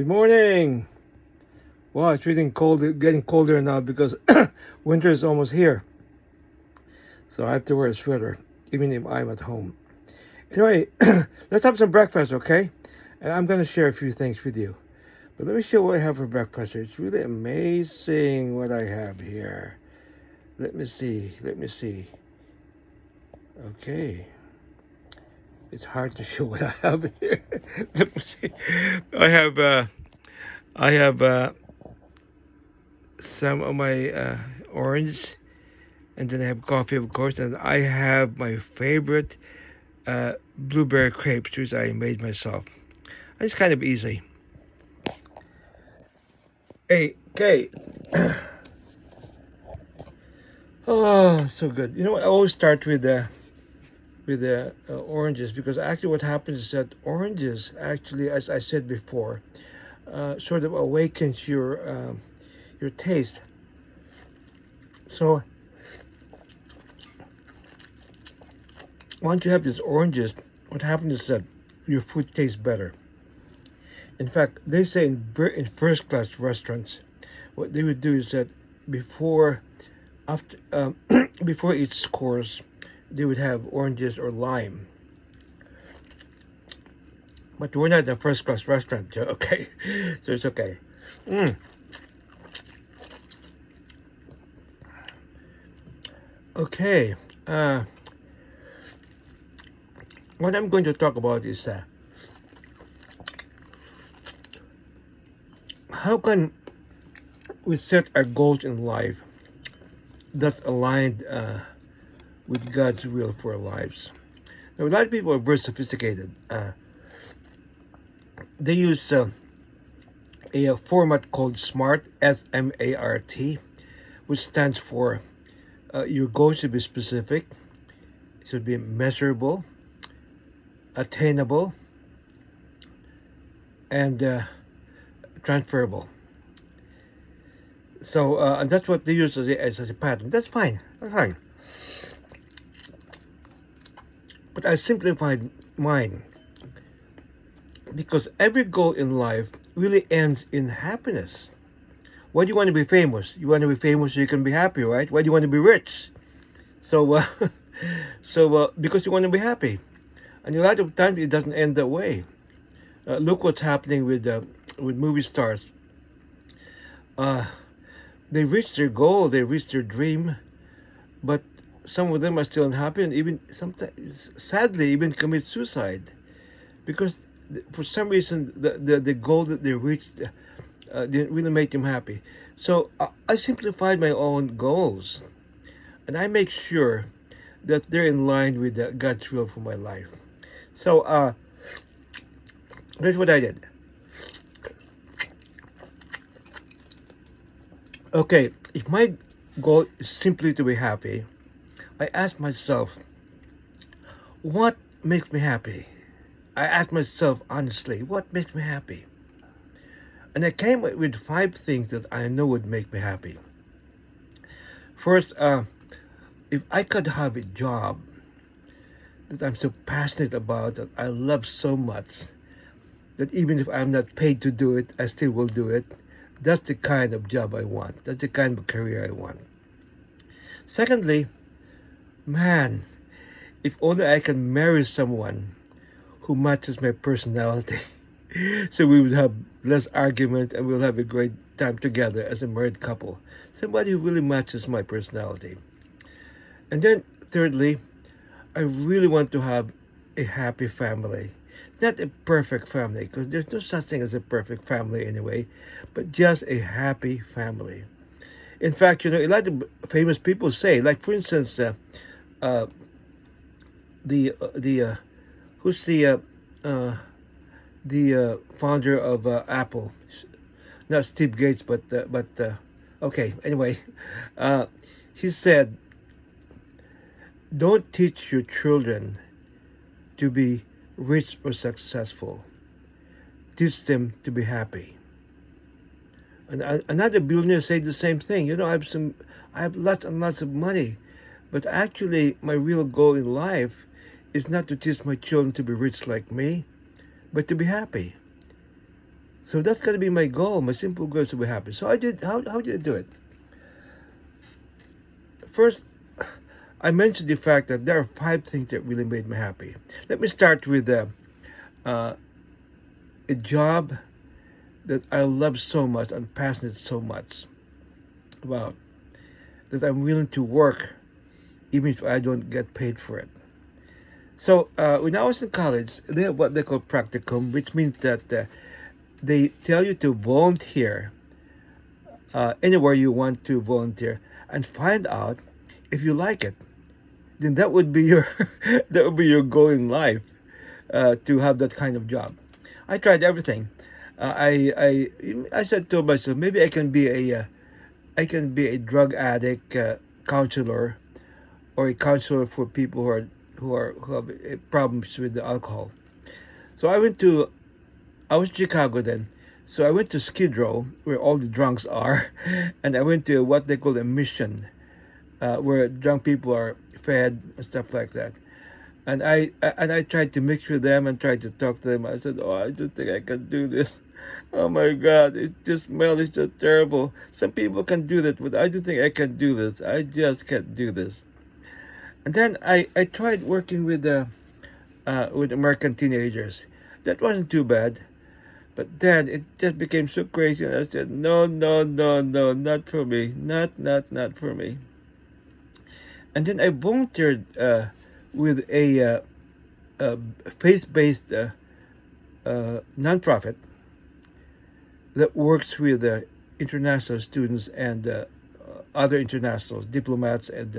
Good morning. Wow, it's getting colder now because winter is almost here. So I have to wear a sweater, even if I'm at home. Anyway, let's have some breakfast, okay? And I'm going to share a few things with you. But let me show you what I have for breakfast. It's really amazing what I have here. Let me see. Okay. It's hard to show what I have here. Let me see. I have, uh, I have some of my orange, and then I have coffee, of course, and I have my favorite blueberry crepes, which I made myself. It's kind of easy. Hey, okay. Oh, so good. You know what? I always start with the oranges because actually what happens is that oranges actually, as I said before, sort of awakens your taste. So once you have these oranges, what happens is that your food tastes better. In fact, they say in first class restaurants, what they would do is that before after before each course, they would have oranges or lime. But we're not in a first class restaurant, okay? So it's okay. Mm. Okay. What I'm going to talk about is how can we set our goals in life that's aligned with God's will for our lives. Now, a lot of people are very sophisticated. They use a format called SMART, SMART, which stands for your goals should be specific, should be measurable, attainable, and transferable. So, and that's what they use as a pattern. That's fine. That's fine. But I simplified mine because every goal in life really ends in happiness. Why do you want to be famous? You want to be famous so you can be happy, right? Why do you want to be rich? So, because you want to be happy, and a lot of times it doesn't end that way. Look what's happening with movie stars. Uh, they reach their goal, they reach their dream, but some of them are still unhappy and even sometimes, sadly, even commit suicide because for some reason the goal that they reached didn't really make them happy. So I simplified my own goals and I make sure that they're in line with God's will for my life. So here's what I did. Okay, if my goal is simply to be happy, I ask myself, what makes me happy? I ask myself honestly, what makes me happy? And I came up with 5 things that I know would make me happy. First, if I could have a job that I'm so passionate about, that I love so much, that even if I'm not paid to do it, I still will do it. That's the kind of job I want. That's the kind of career I want. Secondly, man, if only I can marry someone who matches my personality. So we would have less argument and we'll have a great time together as a married couple. Somebody who really matches my personality. And then, thirdly, I really want to have a happy family. Not a perfect family, because there's no such thing as a perfect family anyway, but just a happy family. In fact, a lot of famous people say, like for instance, uh, the who's the founder of Apple, not Steve Gates, but okay. Anyway, uh, he said, "Don't teach your children to be rich or successful. Teach them to be happy." And another billionaire said the same thing. I have lots and lots of money, but actually, my real goal in life is not to teach my children to be rich like me, but to be happy. So that's gonna be my goal. My simple goal is to be happy. So I did. How did I do it? First, I mentioned the fact that there are five things that really made me happy. Let me start with uh, a job that I love so much and passionate so much about, that I'm willing to work even if I don't get paid for it. So when I was in college, they have what they call practicum, which means that they tell you to volunteer anywhere you want to volunteer and find out if you like it. Then that would be your that would be your goal in life, to have that kind of job. I tried everything. I said to myself, maybe I can be a drug addict counselor, or a counselor for people who have problems with the alcohol. So I was in Chicago then. So I went to Skid Row, where all the drunks are, and I went to what they call a mission, where drunk people are fed and stuff like that. And I tried to mix with them and tried to talk to them. I said, "Oh, I don't think I can do this. Oh my God, it just smells just terrible. Some people can do that, but I don't think I can do this. I just can't do this." And then I tried working with American teenagers. That wasn't too bad. But then it just became so crazy, and I said, "No, no, no, no, not for me. Not for me." And then I volunteered with a faith-based nonprofit that works with international students and other internationals, diplomats and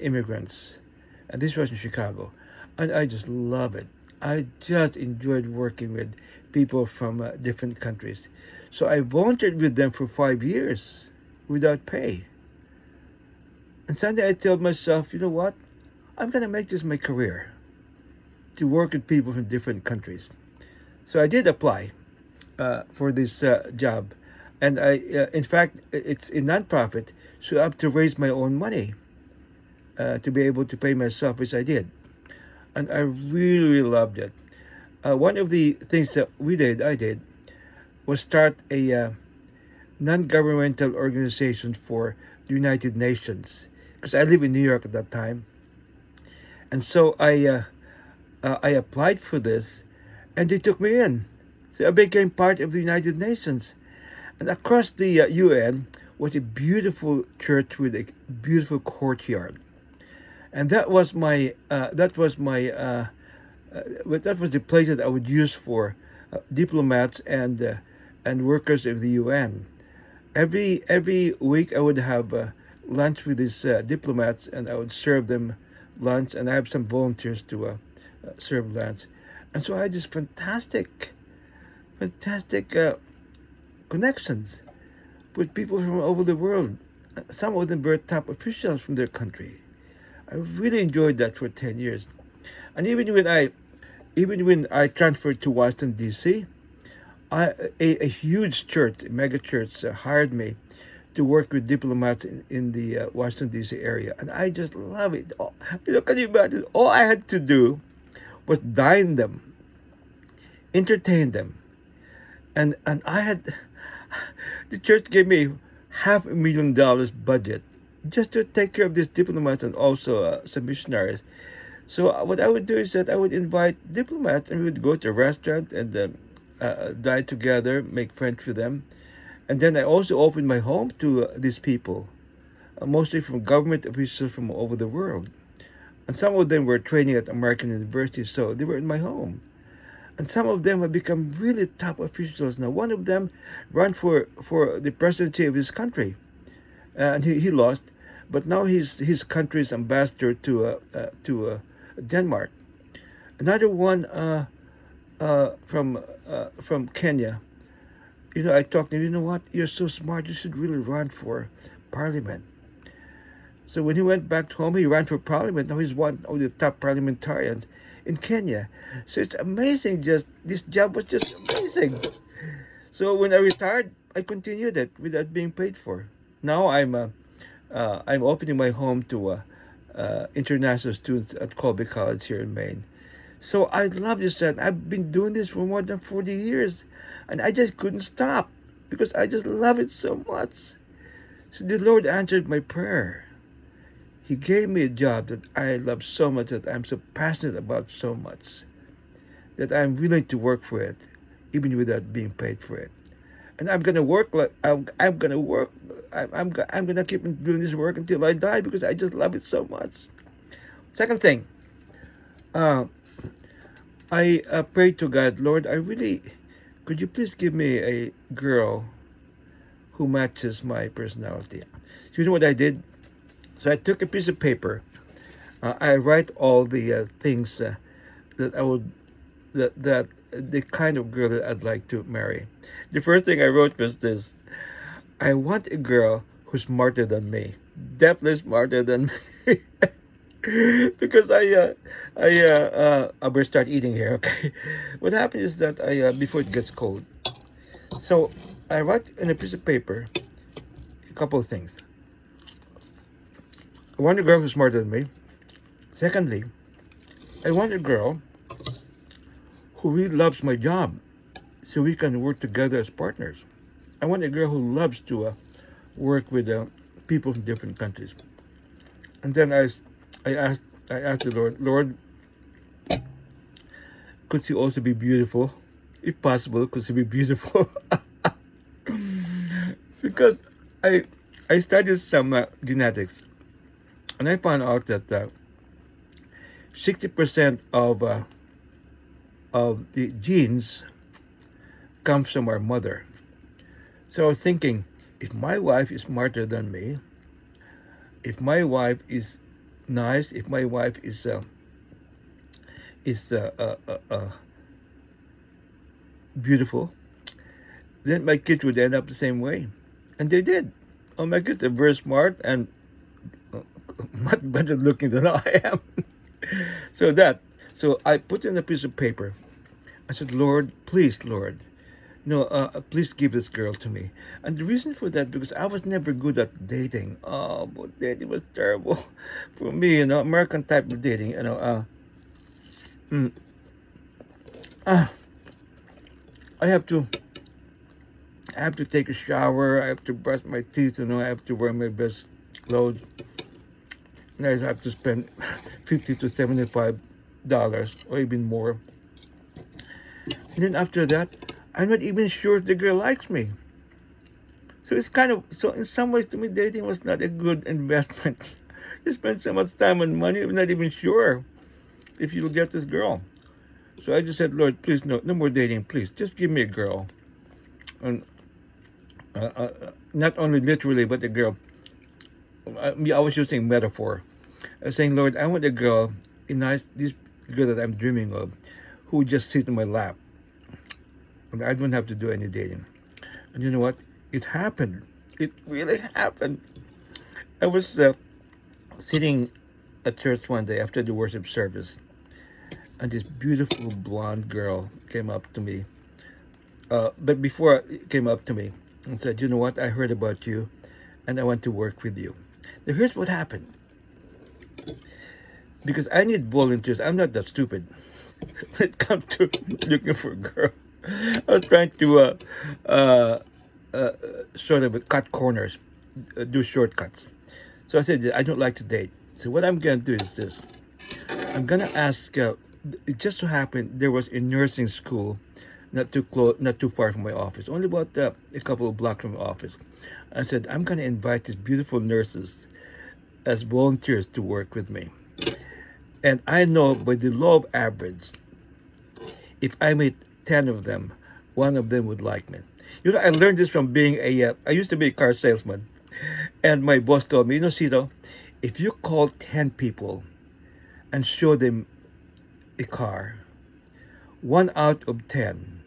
immigrants. And this was in Chicago, and I just love it. I just enjoyed working with people from different countries. So I volunteered with them for 5 years without pay. And Sunday I told myself, you know what? I'm gonna make this my career, to work with people from different countries. So I did apply for this job, and in fact, it's a nonprofit, so I have to raise my own money to be able to pay myself, which I did, and I really loved it. One of the things that I did, was start a non-governmental organization for the United Nations, because I live in New York at that time, and so I applied for this, and they took me in. So I became part of the United Nations, and across the UN was a beautiful church with a beautiful courtyard, and that was the place that I would use for diplomats and workers of the UN. Every week I would have lunch with these diplomats, and I would serve them lunch, and I have some volunteers to serve lunch, and so I had this fantastic connections with people from all over the world. Some of them were top officials from their country. I really enjoyed that for 10 years, and even when I transferred to Washington D.C., a huge church, a mega church, hired me to work with diplomats in the Washington D.C. area, and I just love it. Can you imagine? All I had to do was dine them, entertain them, and I had the church gave me $500,000 budget just to take care of these diplomats and also some missionaries. So what I would do is that I would invite diplomats, and we would go to a restaurant and dine together, make friends with them, and then I also opened my home to these people, mostly from government officials from all over the world. And some of them were training at American universities, so they were in my home. And some of them have become really top officials now. One of them ran for the presidency of his country, and he lost, but now he's his country's ambassador to Denmark. Another one from Kenya. I talked to him. You know what? You're so smart. You should really run for parliament. So when he went back home, he ran for parliament. Now he's one of the top parliamentarians in Kenya. So it's amazing. Just this job was just amazing. So when I retired, I continued it without being paid for. Now I'm opening my home to international students at Colby College here in Maine. So I love this. That I've been doing this for more than 40 years. And I just couldn't stop because I just love it so much. So the Lord answered my prayer. He gave me a job that I love so much, that I'm so passionate about so much, that I'm willing to work for it, even without being paid for it. And I'm gonna work like I'm gonna work. I'm gonna keep doing this work until I die because I just love it so much. Second thing, uh, I prayed to God, Lord, could you please give me a girl who matches my personality? So you know what I did? So I took a piece of paper. I write all the things that I would that the kind of girl that I'd like to marry. The first thing I wrote was this: I want a girl who's smarter than me, definitely smarter than me. Because I better start eating here. Okay, what happened is that I before it gets cold, so I write in a piece of paper a couple of things. I want a girl who's smarter than me. Secondly, I want a girl who really loves my job, so we can work together as partners. I want a girl who loves to work with people from different countries. And then I asked, I asked the Lord, Lord, could she also be beautiful? If possible, could she be beautiful? Because I I studied some genetics, and I found out that 60% of the genes comes from our mother. So I was thinking, if my wife is smarter than me, if my wife is nice, if my wife is beautiful, then my kids would end up the same way, and they did. Oh, my kids are very smart and much better looking than I am. so that, so I put in a piece of paper. I said, Lord, please, Lord, no, please give this girl to me. And the reason for that, because I was never good at dating. Oh, but dating was terrible for me. American type of dating. Mm, uh, I have to, I have to take a shower. I have to brush my teeth. I have to wear my best clothes. And I have to spend $50 to $75 or even more. And then after that, I'm not even sure if the girl likes me. So it's kind of, so in some ways to me, dating was not a good investment. You spend so much time and money, you're not even sure if you'll get this girl. So I just said, Lord, please, no, no more dating, please. Just give me a girl. And not only literally, but a girl. I was using metaphor. I was saying, Lord, I want a girl, this girl that I'm dreaming of, who would just sit in my lap. And I don't have to do any dating. And you know what? It happened. It really happened. I was sitting at church one day after the worship service, and this beautiful blonde girl came up to me. But before it came up to me and said, you know what? I heard about you, and I want to work with you. Now, here's what happened. Because I need volunteers. I'm not that stupid when it comes to looking for a girl. I was trying to uh, sort of cut corners, do shortcuts. So I said, I don't like to date. So what I'm going to do is this. I'm going to ask, it just so happened there was a nursing school not too far from my office, only about a couple of blocks from my office. I said, I'm going to invite these beautiful nurses as volunteers to work with me. And I know by the law of average, if I meet 10 of them, one of them would like me. I learned this from being I used to be a car salesman. And my boss told me, Cito, if you call 10 people and show them a car, 1 out of 10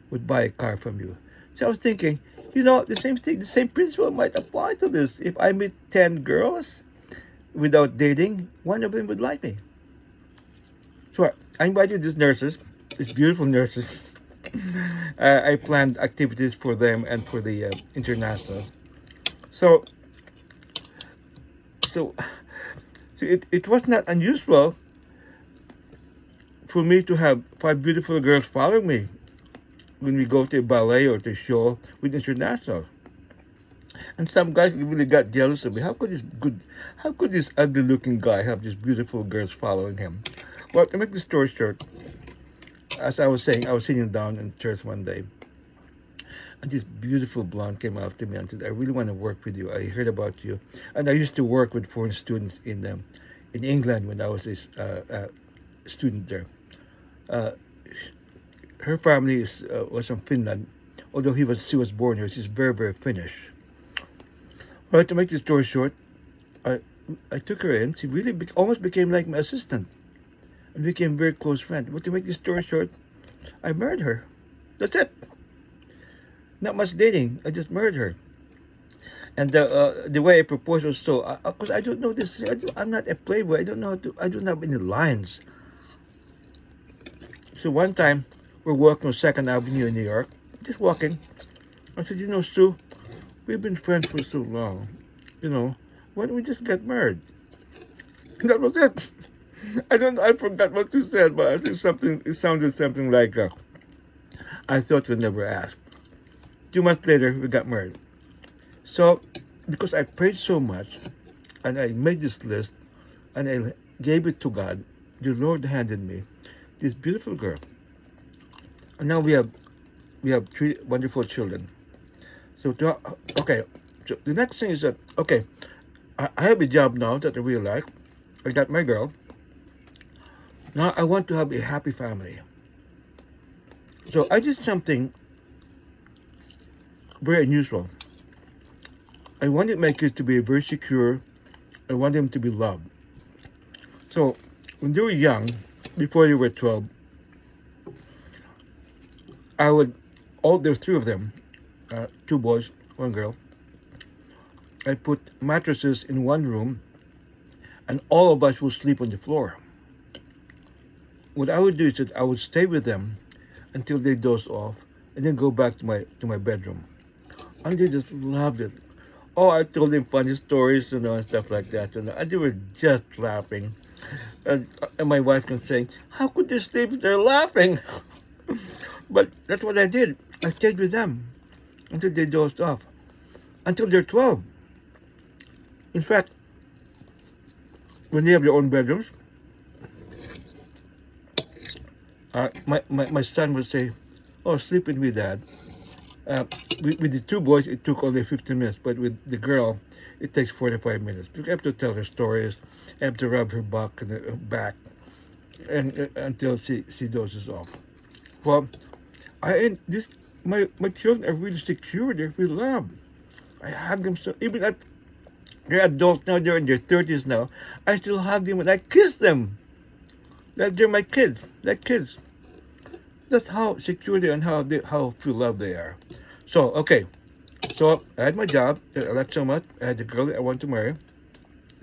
would buy a car from you. So I was thinking, the same thing, the same principle might apply to this. If I meet 10 girls without dating, one of them would like me. So I invited these beautiful nurses. I planned activities for them and for the internationals. So, so, it was not unusual for me to have 5 beautiful girls following me when we go to a ballet or to a show with international. And some guys really got jealous of me. How could this ugly looking guy have these beautiful girls following him? Well, to make the story short, as I was saying, I was sitting down in church one day, and this beautiful blonde came up to me and said, "I really want to work with you. I heard about you, and I used to work with foreign students in England when I was a student there. Uh, Her family was from Finland, although she was born here. She's very Finnish. Well, to make the story short, I I took her in. She really almost became like my assistant and became very close friend. But to make the story short, I married her. That's it. Not much dating. I just married her. And the way I proposed was so, because I don't know this. I'm not a playboy. I don't know how to. I don't have any lines. So one time, we're walking on Second Avenue in New York, just walking. I said, Sue, we've been friends for so long. Why don't we just get married? That was it. I don't. I forgot what she said, but I think something. It sounded something like, "I thought you'd never ask." 2 months later, we got married. So, because I prayed so much, and I made this list, and I gave it to God, the Lord handed me this beautiful girl, and now we have three wonderful children. So, okay. So the next thing is that, okay, I have a job now that I really like. I got my girl. Now I want to have a happy family. So I did something very unusual. I wanted my kids to be very secure. I want them to be loved. So when they were young, before they were 12, I would, there were three of them, two boys, one girl. I put mattresses in one room, and all of us would sleep on the floor. What I would do is that I would stay with them until they dozed off, and then go back to my bedroom. And they just loved it. Oh, I told them funny stories, and stuff like that, and they were just laughing. And my wife was saying, "How could they sleep if they're laughing?" But that's what I did. I stayed with them until they dozed off, until they're 12. In fact, when they have their own bedrooms, my son would say, "Oh, sleep with me, Dad." With the two boys, it took only 15 minutes, but with the girl, it takes 45 minutes. You have to tell her stories, you have to rub her back, and until she dozes off. Well, my children are really secure. They're really loved. I hug them so, even at they're adults now. They're in their 30s now. I still hug them and I kiss them. Like they're my kids. Like kids. That's how secure they are and how feel loved they are. So okay, so I had my job that I liked so much. I had the girl that I want to marry.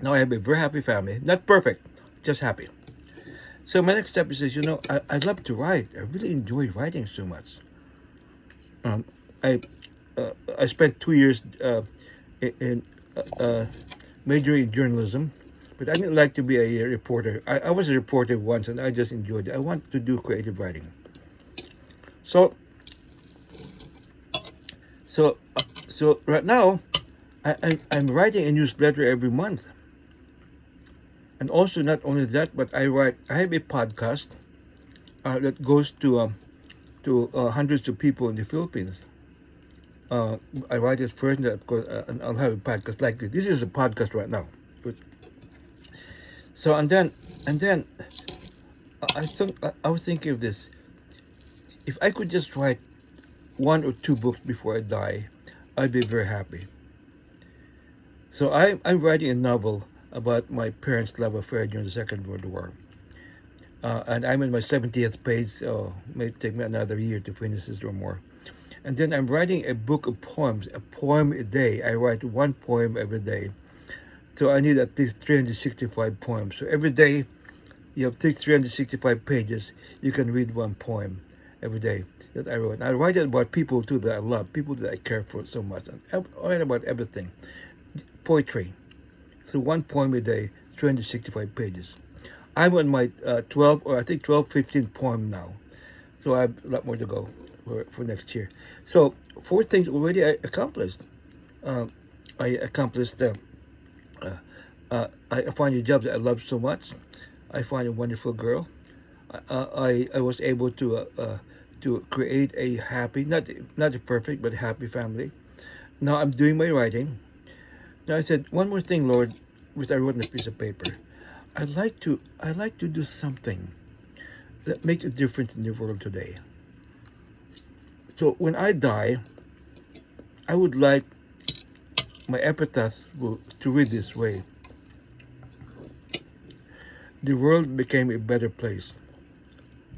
Now I have a very happy family. Not perfect, just happy. So my next step is this, I love to write. I really enjoy writing so much. Um, I I spent 2 years in majoring in journalism, but I didn't like to be a reporter. I was a reporter once, and I just enjoyed it. I want to do creative writing. So so right now, I'm writing a newsletter every month, and also not only that, but I have a podcast that goes to hundreds of people in the Philippines. I write it first, and of course, and I'll have a podcast like this. This is a podcast right now. So and then I was thinking of this. If I could just write one or two books before I die, I'd be very happy. So I'm writing a novel about my parents' love affair during the Second World War. And I'm in my 70th page, so it may take me another year to finish this or more. And then I'm writing a book of poems, a poem a day. I write one poem every day. So I need at least 365 poems. So every day, you have 365 pages. You can read one poem every day that I wrote. And I write about people too that I love, people that I care for so much. And I write about everything. Poetry. So one poem a day, 365 pages. I'm on my 12, or I think 12, 15 poem now. So I have a lot more to go. for next year. So four things already I accomplished. Uh, I accomplished. I find a job that I love so much. I find a wonderful girl. I was able to create a happy, not a perfect, but a happy family. Now I'm doing my writing. Now I said one more thing, Lord, which I wrote on a piece of paper. I'd like to do something that makes a difference in the world today. So when I die, I would like my epitaph to read this way: the world became a better place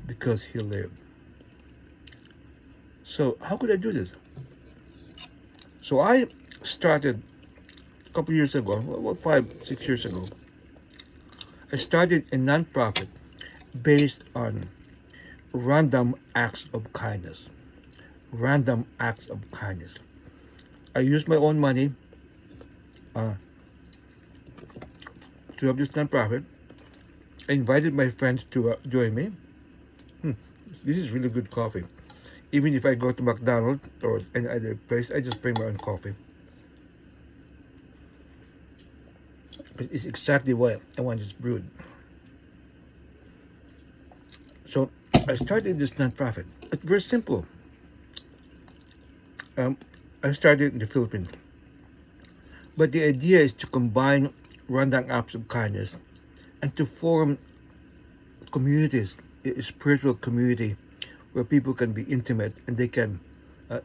because he lived. So how could I do this? So I started a couple years ago, well, 5, 6 years ago. I started a nonprofit based on random acts of kindness. Random acts of kindness. I used my own money uh, to have this nonprofit. I invited my friends to join me. Hmm, this is really good coffee. Even if I go to McDonald's or any other place, I just bring my own coffee. It's exactly what I want it brewed. So I started this nonprofit. It's very simple. Um, I started in the Philippines, but the idea is to combine random acts of kindness and to form communities, a spiritual community where people can be intimate and they can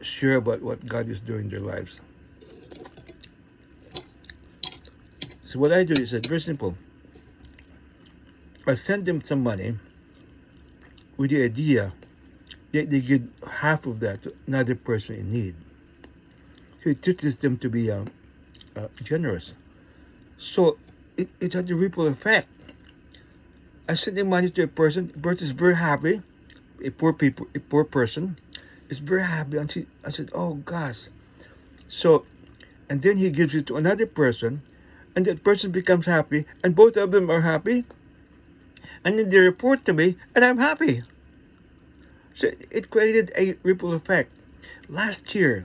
share about what God is doing in their lives. So what I do is very simple. I send them some money with the idea that they give half of that to another person in need. So it teaches them to be generous. So it had a ripple effect. I send the money to a person. The person is very happy. A poor person is very happy. And I said, "Oh gosh." So, and then he gives it to another person, and that person becomes happy, and both of them are happy. And then they report to me, and I'm happy. So it created a ripple effect. Last year,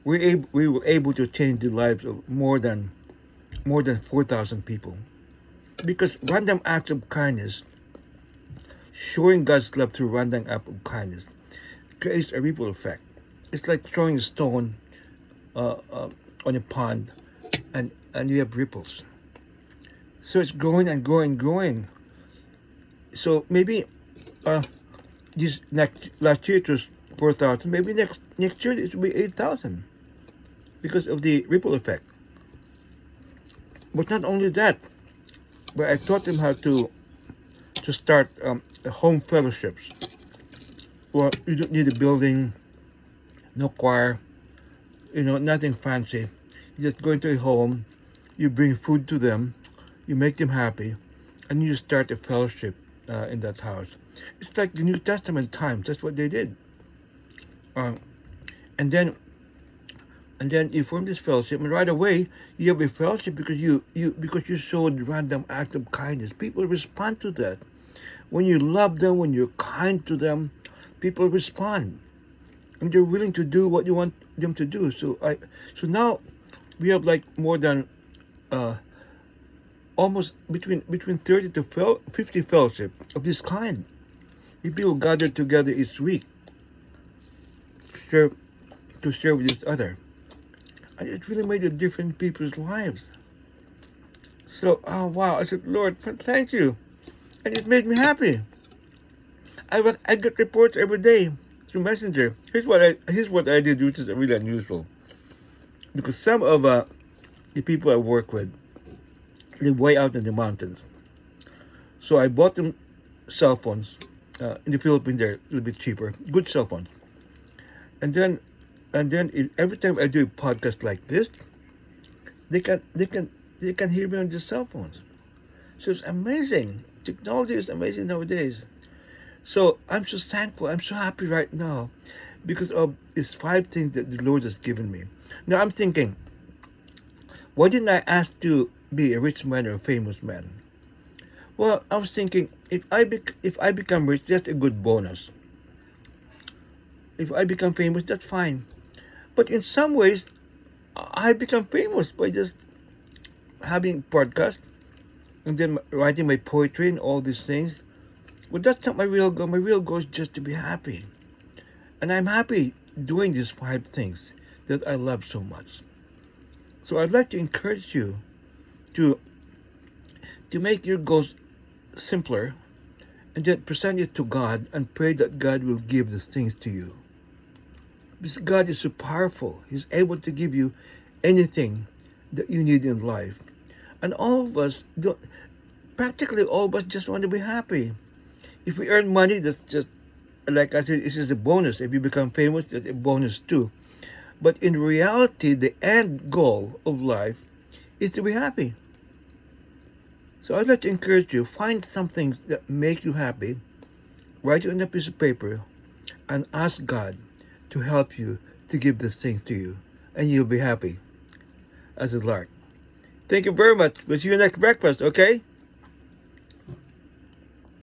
we were able to change the lives of more than 4,000 people because random acts of kindness, showing God's love through random act of kindness, creates a ripple effect. It's like throwing a stone uh, uh, on a pond, and you have ripples. So it's growing and growing and growing. So maybe uh, this next last year it was 4,000. Maybe next year it will be 8,000 because of the ripple effect. But not only that, but I taught them how to start home fellowships. Well, you don't need a building, no choir, nothing fancy. You just go into a home, you bring food to them, you make them happy, and you start a fellowship in that house. It's like the New Testament times. That's what they did. Um, and then and then you form this fellowship, and right away you have a fellowship because you showed random act of kindness. People respond to that. When you love them, when you're kind to them, people respond, and they're willing to do what you want them to do. So now we have like more than uh, almost between 30 to 50 fellowship of this kind. People gather together each week to share, to share with each other. And it really made a difference in people's lives. So, oh wow, I said, Lord, thank you. And it made me happy. I get reports every day through Messenger. Here's what I did, which is really unusual. Because some of the people I work with live way out in the mountains. So I bought them cell phones. In the Philippines, they're a little bit cheaper. Good cell phones. And then every time I do a podcast like this, they can hear me on their cell phones. So it's amazing. Technology is amazing nowadays. So I'm so thankful. I'm so happy right now because of these five things that the Lord has given me. Now I'm thinking, why didn't I ask to be a rich man or a famous man? Well, I was, thinking if I become rich, that's a good bonus. If I become famous, that's fine. But in some ways, I become famous by just having podcast and then writing my poetry and all these things. But that's not my real goal. My real goal is just to be happy. And I'm happy doing these five things that I love so much. So I'd like to encourage you to make your goals simpler and then present it to God and pray that God will give these things to you. Because God is so powerful. He's able to give you anything that you need in life. And all of us, practically all of us just want to be happy. If we earn money, that's just, like I said, this is a bonus. If you become famous, that's a bonus too. But in reality, the end goal of life is to be happy. So I'd like to encourage you, find something that make you happy, write it on a piece of paper, and ask God to help you to give these things to you. And you'll be happy as a lark. Thank you very much. We'll see you next breakfast, okay?